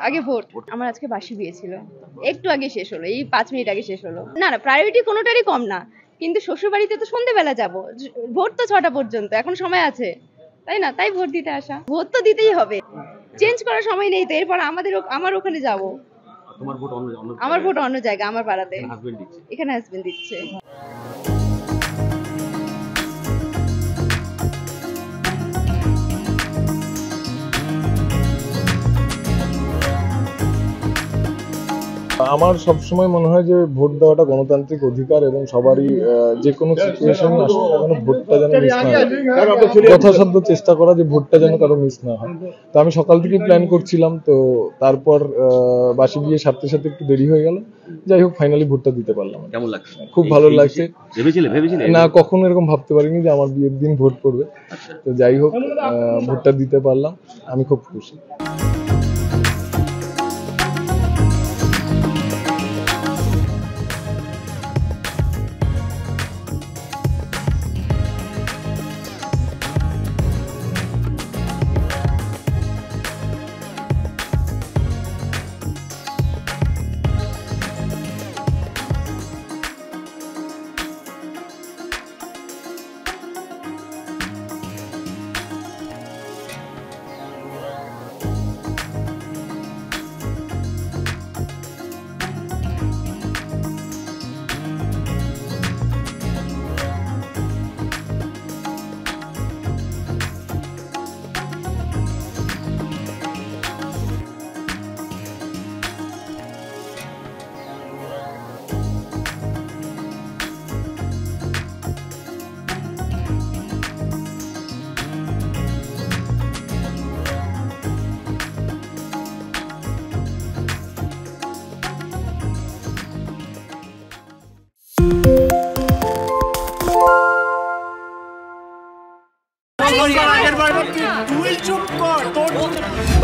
আগে ভোট। আমার আজকে বাসি বিয়ে ছিল, একটু আগে শেষ হলো, এই 5 মিনিট আগে শেষ হলো। না না, প্রায়োরিটি কোনোটারই কম না, কিন্তু শ্বশুর বাড়িতে তো সন্ধ্যেবেলা যাব, ভোট তো 6টা পর্যন্ত, এখন সময় আছে, তাই না? তাই ভোট দিতে আসা। ভোট তো দিতেই হবে, চেঞ্জ করার সময় নেই তো। এরপর আমার ওখানে যাব। আমার ভোট অন্য জায়গা, আমার পাড়াতে। এখানে হাজবেন্ড দিচ্ছে। আমার সবসময় মনে হয় যে ভোট দেওয়াটা গণতান্ত্রিক অধিকার এবং সবারই যে কোনো সিচুয়েশনে আসলে কেন ভোটটা যেন মিস না হয়, যথাসাধ্য চেষ্টা করা যে ভোটটা যেন কারো মিস না হয়। তো আমি সকাল থেকে প্ল্যান করছিলাম, তো তারপর বাসি বিয়ে সারতে সাথে একটু দেরি হয়ে গেল। যাই হোক, ফাইনালি ভোটটা দিতে পারলাম। কেমন লাগছে? খুব ভালো লাগছে। ভেবেছিলে না, কখনো এরকম ভাবতে পারিনি যে আমার বিয়ের দিন ভোট পড়বে। তো যাই হোক, ভোটটা দিতে পারলাম, আমি খুব খুশি।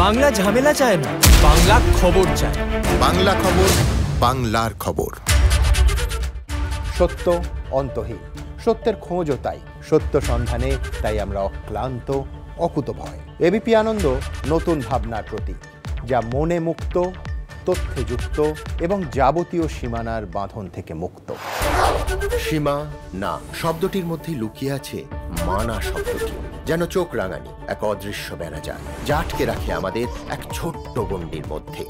বাংলা ঝামেলা চায় না, বাংলা খবর চায়। বাংলা খবর, বাংলার খবর। সত্য অন্তহীন, সত্যের খোঁজও তাই, সত্য সন্ধানে তাই আমরা অক্লান্ত, অকুতভয়। এবিপি আনন্দ নতুন ভাবনার প্রতীক, যা মনে মুক্ত, তথ্যে যুক্ত এবং যাবতীয় সীমানার বাঁধন থেকে মুক্ত। সীমা না শব্দটির মধ্যে লুকিয়ে আছে মানা শব্দটি, যেন চোখ রাঙানি এক অদৃশ্য ব্যানাজার, যা আটকে রাখে আমাদের এক ছোট্ট গণ্ডির মধ্যে।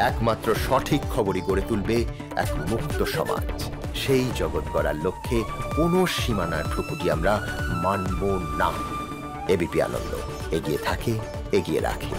একমাত্র সঠিক খবরই গড়ে তুলবে এক মুক্ত সমাজ। সেই জগৎ গড়ার লক্ষ্যে কোনো সীমানার ঠুকুটি আমরা মানব না। এবিপি আনন্দ এগিয়ে থাকে, এগিয়ে রাখে।